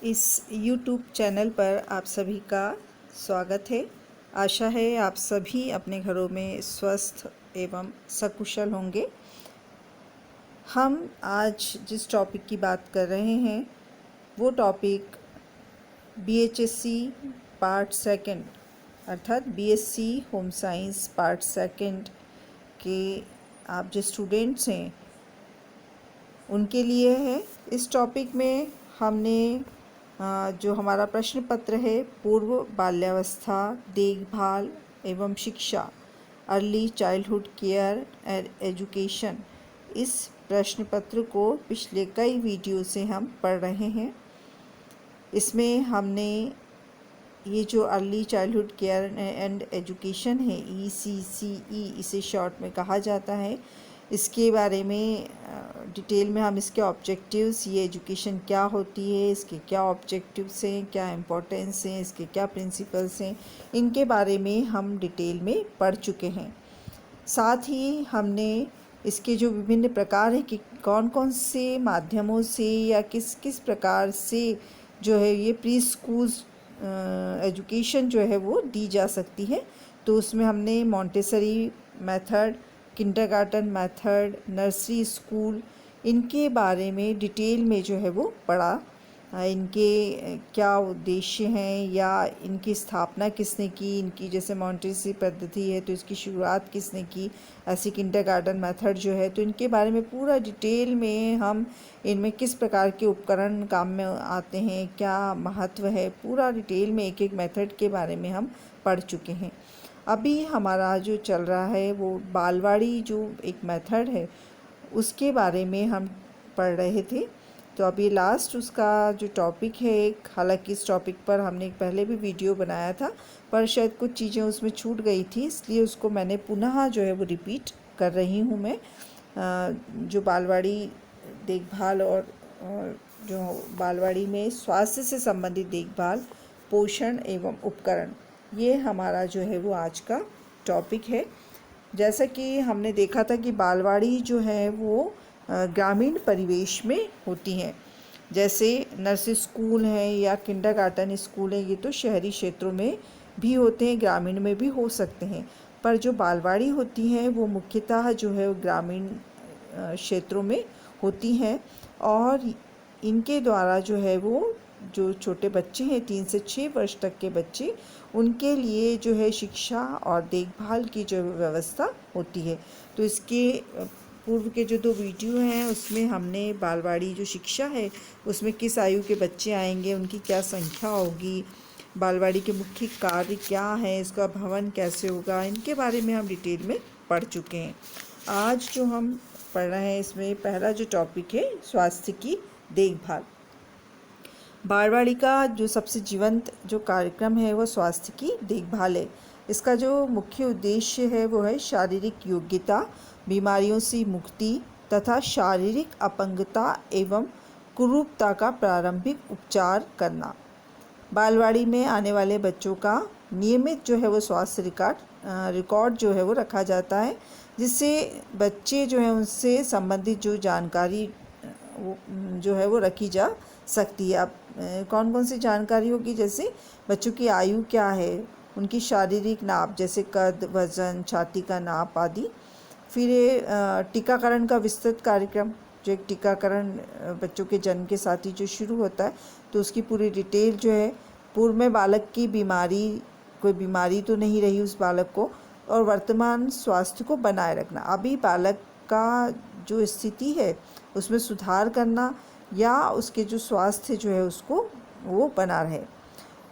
इस YouTube channel पर आप सभी का स्वागत है। आशा है आप सभी अपने घरों में स्वस्थ एवं सकुशल होंगे। हम आज जिस टॉपिक की बात कर रहे हैं वो टॉपिक BHSC पार्ट सेकंड अर्थात BSc home science part second के आप जो स्टूडेंट्स हैं उनके लिए है। इस टॉपिक में हमने जो हमारा प्रश्न पत्र है पूर्व बाल्यावस्था देखभाल एवं शिक्षा early childhood care and education, इस प्रश्न पत्र को पिछले कई वीडियो से हम पढ़ रहे हैं। इसमें हमने ये जो early childhood care and education है ECCE इसे शॉर्ट में कहा जाता है, इसके बारे में डिटेल में हम इसके ऑब्जेक्टिव्स, ये एजुकेशन क्या होती है, इसके क्या ऑब्जेक्टिव्स हैं, क्या इम्पोर्टेंस हैं, इसके क्या प्रिंसिपल्स हैं, इनके बारे में हम डिटेल में पढ़ चुके हैं। साथ ही हमने इसके जो विभिन्न प्रकार हैं कि कौन कौन से माध्यमों से या किस किस प्रकार से जो है ये प्री स्कूल एजुकेशन जो है वो दी जा सकती है, तो उसमें हमने Montessori method, kindergarten method, nursery school, इनके बारे में डिटेल में जो है वो पढ़ा। इनके क्या उद्देश्य हैं या इनकी स्थापना किसने की, इनकी जैसे मॉन्टेसरी पद्धति है तो इसकी शुरुआत किसने की, ऐसी किंडरगार्टन मेथड जो है, तो इनके बारे में पूरा डिटेल में हम इनमें किस प्रकार के उपकरण काम में आते हैं, क्या महत्व है, पूरा डिटेल में एक एक मेथड के बारे में हम पढ़ चुके हैं। अभी हमारा जो चल रहा है वो बालवाड़ी जो एक मेथड है उसके बारे में हम पढ़ रहे थे। तो अभी लास्ट उसका जो टॉपिक है एक, हालांकि इस टॉपिक पर हमने एक पहले भी वीडियो बनाया था पर शायद कुछ चीज़ें उसमें छूट गई थी, इसलिए उसको मैंने पुनः जो है वो रिपीट कर रही हूँ मैं। जो बालवाड़ी देखभाल और जो बालवाड़ी में स्वास्थ्य से संबंधित देखभाल, पोषण एवं उपकरण, ये हमारा जो है वो आज का टॉपिक है। जैसा कि हमने देखा था कि बालवाड़ी जो है वो ग्रामीण परिवेश में होती हैं, जैसे नर्सरी स्कूल हैं या किंडरगार्टन स्कूल हैं, ये तो शहरी क्षेत्रों में भी होते हैं, ग्रामीण में भी हो सकते हैं, पर जो बालवाड़ी होती हैं वो मुख्यतः जो है ग्रामीण क्षेत्रों में होती हैं। और इनके द्वारा जो है वो जो छोटे बच्चे हैं 3 से 6 वर्ष तक के बच्चे, उनके लिए जो है शिक्षा और देखभाल की जो व्यवस्था होती है। तो इसके पूर्व के जो 2 वीडियो हैं उसमें हमने बालवाड़ी जो शिक्षा है उसमें किस आयु के बच्चे आएंगे, उनकी क्या संख्या होगी, बालवाड़ी के मुख्य कार्य क्या है, इसका भवन कैसे होगा, इनके बारे में हम डिटेल में पढ़ चुके हैं। आज जो हम पढ़ रहे हैं इसमें पहला जो टॉपिक है स्वास्थ्य की देखभाल। बालवाड़ी का जो सबसे जीवंत जो कार्यक्रम है वो स्वास्थ्य की देखभाल है। इसका जो मुख्य उद्देश्य है वो है शारीरिक योग्यता, बीमारियों से मुक्ति तथा शारीरिक अपंगता एवं कुरूपता का प्रारंभिक उपचार करना। बालवाड़ी में आने वाले बच्चों का नियमित जो है वो स्वास्थ्य रिकॉर्ड जो है वो रखा जाता है, जिससे बच्चे जो है उनसे संबंधित जो जानकारी जो है वो रखी जा सकती है। अब कौन कौन सी जानकारी होगी, जैसे बच्चों की आयु क्या है, उनकी शारीरिक नाप जैसे कद, वज़न, छाती का नाप आदि। फिर टीकाकरण का विस्तृत कार्यक्रम, जो एक टीकाकरण बच्चों के जन्म के साथ ही जो शुरू होता है, तो उसकी पूरी डिटेल जो है, पूर्व में बालक की कोई बीमारी तो नहीं रही उस बालक को, और वर्तमान स्वास्थ्य को बनाए रखना, अभी बालक का जो स्थिति है उसमें सुधार करना या उसके जो स्वास्थ्य जो है उसको वो बना रहे।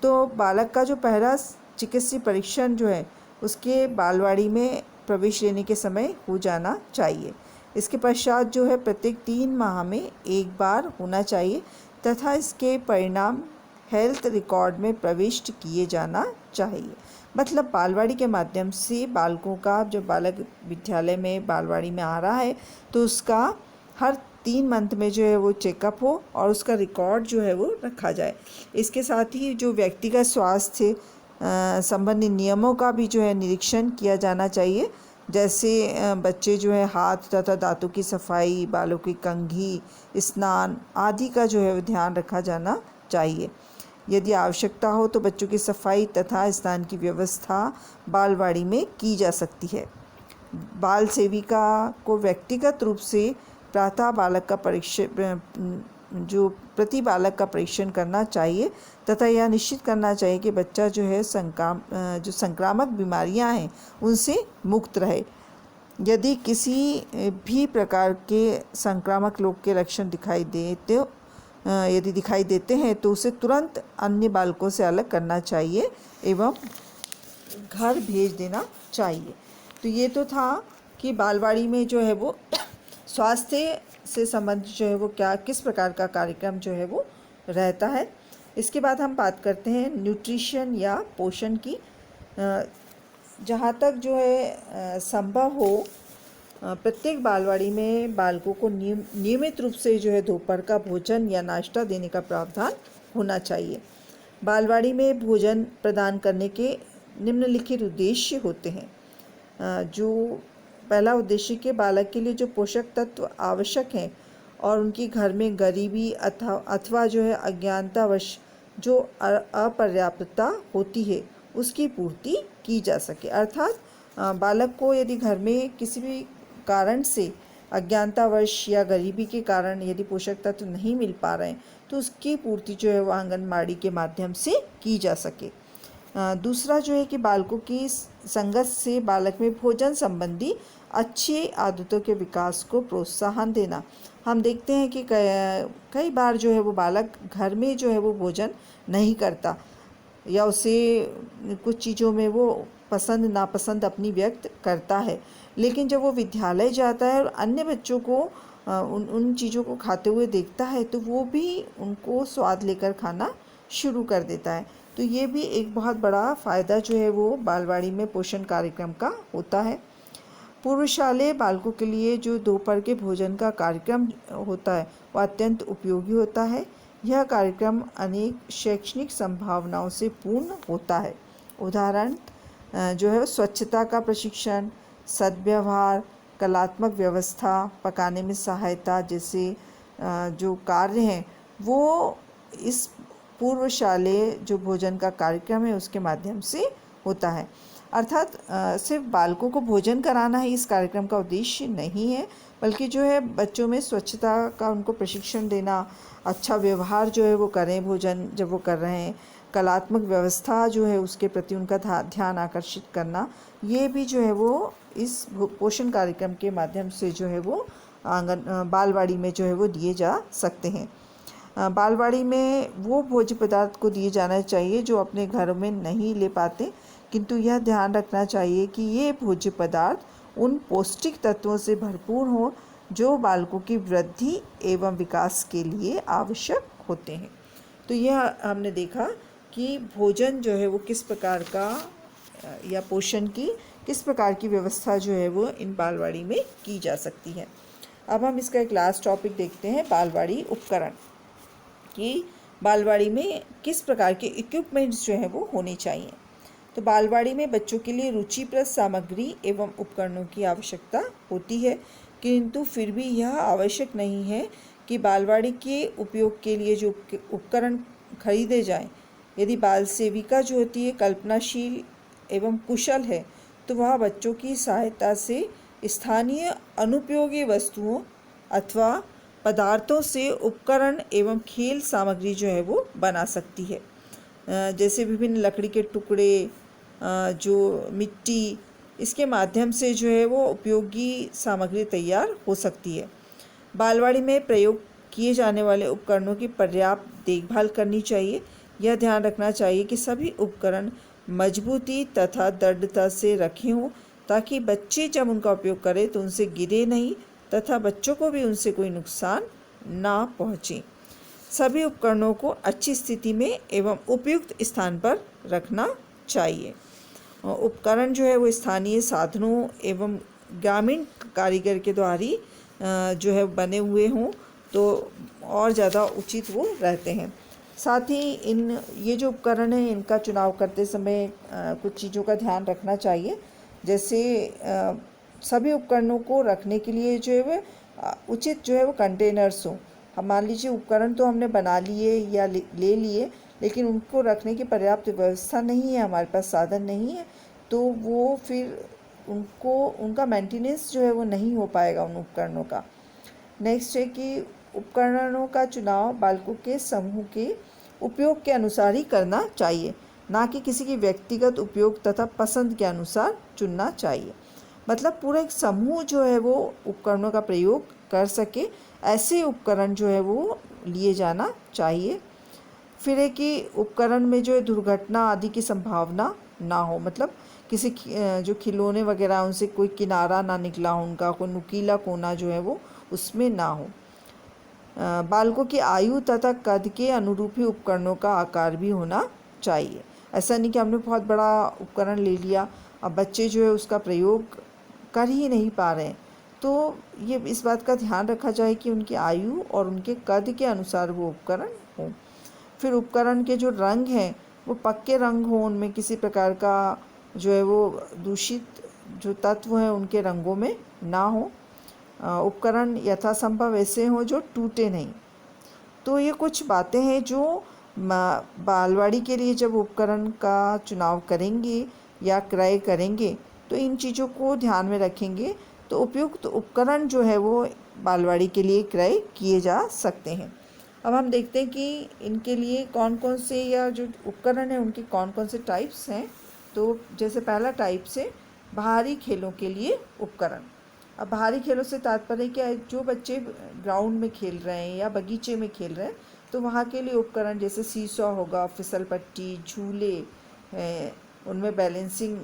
तो बालक का जो पहला चिकित्सीय परीक्षण जो है उसके बालवाड़ी में प्रवेश लेने के समय हो जाना चाहिए। इसके पश्चात जो है प्रत्येक 3 माह में एक बार होना चाहिए तथा इसके परिणाम हेल्थ रिकॉर्ड में प्रविष्ट किए जाना चाहिए। मतलब बालवाड़ी के माध्यम से बालकों का, जब बालक विद्यालय में बालवाड़ी में आ रहा है तो उसका हर 3 मंथ में जो है वो चेकअप हो और उसका रिकॉर्ड जो है वो रखा जाए। इसके साथ ही जो व्यक्तिगत स्वास्थ्य संबंधी नियमों का भी जो है निरीक्षण किया जाना चाहिए, जैसे बच्चे जो है हाथ तथा दांतों की सफाई, बालों की कंघी, स्नान आदि का जो है ध्यान रखा जाना चाहिए। यदि आवश्यकता हो तो बच्चों की सफाई तथा स्नान की व्यवस्था बालवाड़ी में की जा सकती है। बाल सेविका को व्यक्तिगत रूप से प्रातः बालक का प्रति बालक का परीक्षण करना चाहिए तथा यह निश्चित करना चाहिए कि बच्चा जो है जो संक्रामक बीमारियां हैं उनसे मुक्त रहे। यदि किसी भी प्रकार के संक्रामक रोग के लक्षण दिखाई देते हैं तो उसे तुरंत अन्य बालकों से अलग करना चाहिए एवं घर भेज देना चाहिए। तो ये तो था कि बालवाड़ी में जो है वो स्वास्थ्य से संबंधित जो है वो किस प्रकार का कार्यक्रम जो है वो रहता है। इसके बाद हम बात करते हैं न्यूट्रिशन या पोषण की। जहाँ तक जो है संभव हो प्रत्येक बालवाड़ी में बालकों को नियमित रूप से जो है दोपहर का भोजन या नाश्ता देने का प्रावधान होना चाहिए। बालवाड़ी में भोजन प्रदान करने के निम्नलिखित उद्देश्य होते हैं। जो पहला उद्देश्य कि बालक के लिए जो पोषक तत्व आवश्यक हैं और उनकी घर में गरीबी अथवा जो है अज्ञानतावश जो अपर्याप्तता होती है उसकी पूर्ति की जा सके। अर्थात बालक को यदि घर में किसी भी कारण से अज्ञानतावश या गरीबी के कारण यदि पोषक तत्व नहीं मिल पा रहे हैं तो उसकी पूर्ति जो है वो आंगनबाड़ी के माध्यम से की जा सके। दूसरा जो है कि बालकों की संगत से बालक में भोजन संबंधी अच्छी आदतों के विकास को प्रोत्साहन देना। हम देखते हैं कि कई बार जो है वो बालक घर में जो है वो भोजन नहीं करता या उसे कुछ चीज़ों में वो पसंद नापसंद अपनी व्यक्त करता है, लेकिन जब वो विद्यालय जाता है और अन्य बच्चों को उन चीज़ों को खाते हुए देखता है तो वो भी उनको स्वाद लेकर खाना शुरू कर देता है। तो ये भी एक बहुत बड़ा फ़ायदा जो है वो बालवाड़ी में पोषण कार्यक्रम का होता है। पूर्वशालेय बालकों के लिए जो दोपहर के भोजन का कार्यक्रम होता है वह अत्यंत उपयोगी होता है। यह कार्यक्रम अनेक शैक्षणिक संभावनाओं से पूर्ण होता है। उदाहरण जो है स्वच्छता का प्रशिक्षण, सद्व्यवहार, कलात्मक व्यवस्था, पकाने में सहायता जैसे जो कार्य हैं वो इस पूर्वशालेय जो भोजन का कार्यक्रम है उसके माध्यम से होता है। अर्थात सिर्फ बालकों को भोजन कराना ही इस कार्यक्रम का उद्देश्य नहीं है, बल्कि जो है बच्चों में स्वच्छता का उनको प्रशिक्षण देना, अच्छा व्यवहार जो है वो करें भोजन जब वो कर रहे हैं, कलात्मक व्यवस्था जो है उसके प्रति उनका ध्यान आकर्षित करना, ये भी जो है वो इस पोषण कार्यक्रम के माध्यम से जो है वो बालवाड़ी में जो है वो दिए जा सकते हैं। बालवाड़ी में वो भोज्य पदार्थ को दिए जाना चाहिए जो अपने घरों में नहीं ले पाते, किंतु यह ध्यान रखना चाहिए कि ये भोज्य पदार्थ उन पौष्टिक तत्वों से भरपूर हों जो बालकों की वृद्धि एवं विकास के लिए आवश्यक होते हैं। तो यह हमने देखा कि भोजन जो है वो किस प्रकार का या पोषण की किस प्रकार की व्यवस्था जो है वो इन बालवाड़ी में की जा सकती है। अब हम इसका एक लास्ट टॉपिक देखते हैं, बालवाड़ी उपकरण, कि बालवाड़ी में किस प्रकार के इक्विपमेंट्स जो है वो होने चाहिए। तो बालवाड़ी में बच्चों के लिए रुचिप्रद सामग्री एवं उपकरणों की आवश्यकता होती है, किंतु फिर भी यह आवश्यक नहीं है कि बालवाड़ी के उपयोग के लिए जो उपकरण खरीदे जाएं। यदि बाल सेविका जो होती है कल्पनाशील एवं कुशल है तो वह बच्चों की सहायता से स्थानीय अनुपयोगी वस्तुओं अथवा पदार्थों से उपकरण एवं खेल सामग्री जो है वो बना सकती है। जैसे विभिन्न लकड़ी के टुकड़े, जो मिट्टी, इसके माध्यम से जो है वो उपयोगी सामग्री तैयार हो सकती है। बालवाड़ी में प्रयोग किए जाने वाले उपकरणों की पर्याप्त देखभाल करनी चाहिए। यह ध्यान रखना चाहिए कि सभी उपकरण मजबूती तथा दृढ़ता से रखे हों ताकि बच्चे जब उनका उपयोग करें तो उनसे गिरे नहीं तथा बच्चों को भी उनसे कोई नुकसान ना पहुँचे। सभी उपकरणों को अच्छी स्थिति में एवं उपयुक्त स्थान पर रखना चाहिए। उपकरण जो है वो स्थानीय साधनों एवं ग्रामीण कारीगर के द्वारा जो है बने हुए हों तो और ज़्यादा उचित वो रहते हैं। साथ ही ये जो उपकरण हैं इनका चुनाव करते समय कुछ चीज़ों का ध्यान रखना चाहिए। जैसे सभी उपकरणों को रखने के लिए जो है वो उचित जो है वो कंटेनर्स हों। हम मान लीजिए उपकरण तो हमने बना लिए या ले लिए, लेकिन उनको रखने की पर्याप्त व्यवस्था नहीं है, हमारे पास साधन नहीं है, तो वो फिर उनका मेंटेनेंस जो है वो नहीं हो पाएगा उन उपकरणों का। नेक्स्ट है कि उपकरणों का चुनाव बालकों के समूह के उपयोग के अनुसार ही करना चाहिए, ना कि किसी की व्यक्तिगत उपयोग तथा पसंद के अनुसार चुनना चाहिए। मतलब पूरा एक समूह जो है वो उपकरणों का प्रयोग कर सके, ऐसे उपकरण जो है वो लिए जाना चाहिए। फिर है कि उपकरण में जो है दुर्घटना आदि की संभावना ना हो, मतलब किसी जो खिलौने वगैरह उनसे कोई किनारा ना निकला हो, उनका कोई नुकीला कोना जो है वो उसमें ना हो। बालकों की आयु तथा कद के अनुरूप ही उपकरणों का आकार भी होना चाहिए। ऐसा नहीं कि हमने बहुत बड़ा उपकरण ले लिया, अब बच्चे जो है उसका प्रयोग कर ही नहीं पा रहे हैं, तो ये इस बात का ध्यान रखा जाए कि उनकी आयु और उनके कद के अनुसार वो उपकरण हो। फिर उपकरण के जो रंग हैं वो पक्के रंग हों, उनमें किसी प्रकार का जो है वो दूषित जो तत्व हैं उनके रंगों में ना हो। उपकरण यथासंभव ऐसे हों जो टूटे नहीं। तो ये कुछ बातें हैं जो बालवाड़ी के लिए जब उपकरण का चुनाव करेंगे या क्रय करेंगे तो इन चीज़ों को ध्यान में रखेंगे, तो उपयुक्त उपकरण जो है वो बालवाड़ी के लिए क्रय किए जा सकते हैं। अब हम देखते हैं कि इनके लिए कौन कौन से या जो उपकरण हैं उनके कौन कौन से टाइप्स हैं। तो जैसे पहला टाइप से बाहरी खेलों के लिए उपकरण। अब बाहरी खेलों से तात्पर्य क्या है, जो बच्चे ग्राउंड में खेल रहे हैं या बगीचे में खेल रहे हैं तो वहाँ के लिए उपकरण जैसे सीसॉ होगा, फिसल पट्टी, झूले हैं, उनमें बैलेंसिंग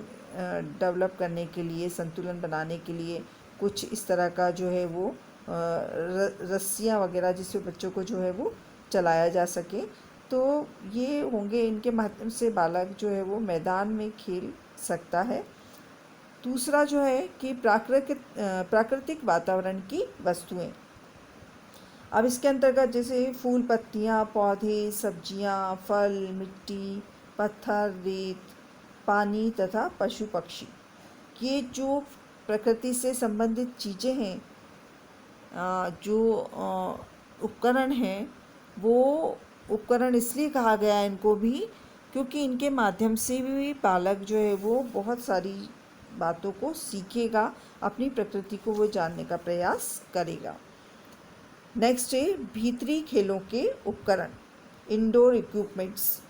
डेवलप करने के लिए, संतुलन बनाने के लिए कुछ इस तरह का जो है वो रस्सियाँ वगैरह जिससे बच्चों को जो है वो चलाया जा सके, तो ये होंगे। इनके माध्यम से बालक जो है वो मैदान में खेल सकता है। दूसरा जो है कि प्राकृतिक वातावरण की वस्तुएं। अब इसके अंतर्गत जैसे फूल, पत्तियां, पौधे, सब्जियां, फल, मिट्टी, पत्थर, रेत, पानी तथा पशु पक्षी, ये जो प्रकृति से संबंधित चीज़ें हैं, जो उपकरण हैं, वो उपकरण इसलिए कहा गया है इनको भी क्योंकि इनके माध्यम से भी बालक जो है वो बहुत सारी बातों को सीखेगा, अपनी प्रकृति को वो जानने का प्रयास करेगा। नेक्स्ट है भीतरी खेलों के उपकरण, इंडोर इक्विपमेंट्स।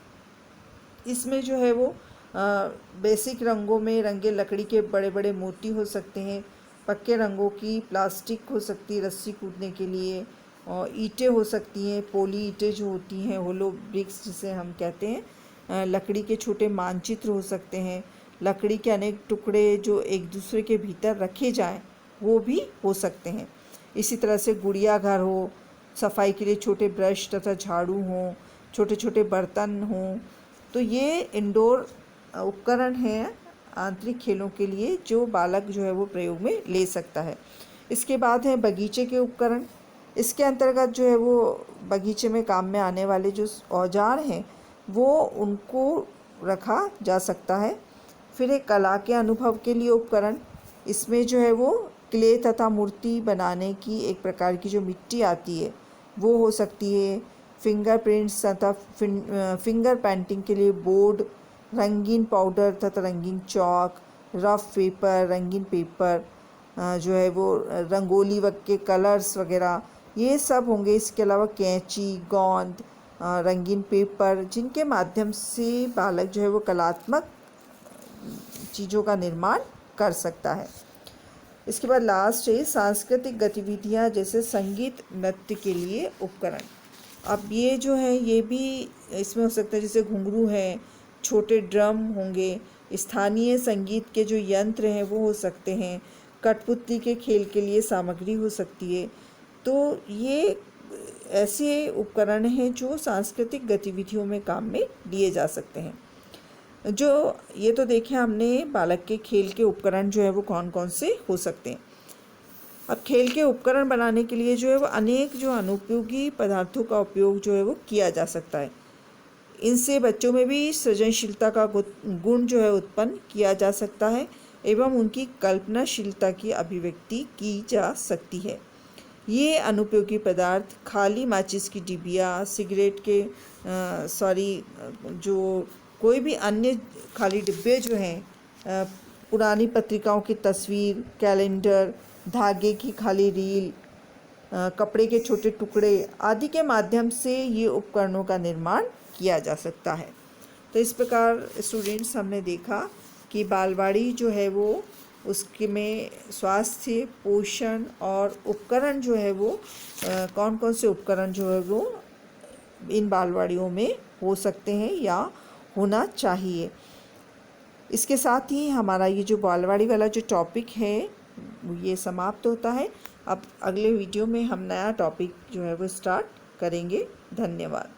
इसमें जो है वो बेसिक रंगों में रंगे लकड़ी के बड़े बड़े मोती हो सकते हैं, पक्के रंगों की प्लास्टिक हो सकती है रस्सी कूदने के लिए, और ईंटें हो सकती हैं, पोली ईंटें जो होती हैं, होलो ब्रिक्स जिसे हम कहते हैं, लकड़ी के छोटे मानचित्र हो सकते हैं, लकड़ी के अनेक टुकड़े जो एक दूसरे के भीतर रखे जाएं वो भी हो सकते हैं। इसी तरह से गुड़िया घर हो, सफाई के लिए छोटे ब्रश तथा झाड़ू हों, छोटे छोटे बर्तन हों, तो ये इंडोर उपकरण हैं आंतरिक खेलों के लिए जो बालक जो है वो प्रयोग में ले सकता है। इसके बाद है बगीचे के उपकरण। इसके अंतर्गत जो है वो बगीचे में काम में आने वाले जो औजार हैं वो उनको रखा जा सकता है। फिर एक कला के अनुभव के लिए उपकरण। इसमें जो है वो क्ले तथा मूर्ति बनाने की एक प्रकार की जो मिट्टी आती है वो हो सकती है। फिंगरप्रिंट्स तथा फिंगर पेंटिंग के लिए बोर्ड, रंगीन पाउडर तथा रंगीन चॉक, रफ पेपर, रंगीन पेपर, जो है वो रंगोली के कलर्स वगैरह, ये सब होंगे। इसके अलावा कैंची, गोंद, रंगीन पेपर, जिनके माध्यम से बालक जो है वो कलात्मक चीज़ों का निर्माण कर सकता है। इसके बाद लास्ट है सांस्कृतिक गतिविधियाँ जैसे संगीत, नृत्य के लिए उपकरण। अब ये जो है ये भी इसमें हो सकता है, जैसे घुंघरू है, छोटे ड्रम होंगे, स्थानीय संगीत के जो यंत्र हैं वो हो सकते हैं, कठपुतली के खेल के लिए सामग्री हो सकती है। तो ये ऐसे उपकरण हैं जो सांस्कृतिक गतिविधियों में काम में लिए जा सकते हैं। जो ये तो देखें हमने बालक के खेल के उपकरण जो है वो कौन कौन से हो सकते हैं। अब खेल के उपकरण बनाने के लिए जो है वो अनेक जो अनुपयोगी पदार्थों का उपयोग जो है वो किया जा सकता है। इनसे बच्चों में भी सृजनशीलता का गुण जो है उत्पन्न किया जा सकता है एवं उनकी कल्पनाशीलता की अभिव्यक्ति की जा सकती है। ये अनुपयोगी पदार्थ खाली माचिस की डिबिया, सिगरेट के जो कोई भी अन्य खाली डिब्बे जो हैं, पुरानी पत्रिकाओं की तस्वीर, कैलेंडर, धागे की खाली रील, कपड़े के छोटे टुकड़े आदि के माध्यम से ये उपकरणों का निर्माण किया जा सकता है। तो इस प्रकार स्टूडेंट्स हमने देखा कि बालवाड़ी जो है वो उसके में स्वास्थ्य, पोषण और उपकरण जो है वो कौन कौन से उपकरण जो है वो इन बालवाड़ियों में हो सकते हैं या होना चाहिए। इसके साथ ही हमारा ये जो बालवाड़ी वाला जो टॉपिक है ये समाप्त होता है। अब अगले वीडियो में हम नया टॉपिक जो है वो स्टार्ट करेंगे। धन्यवाद।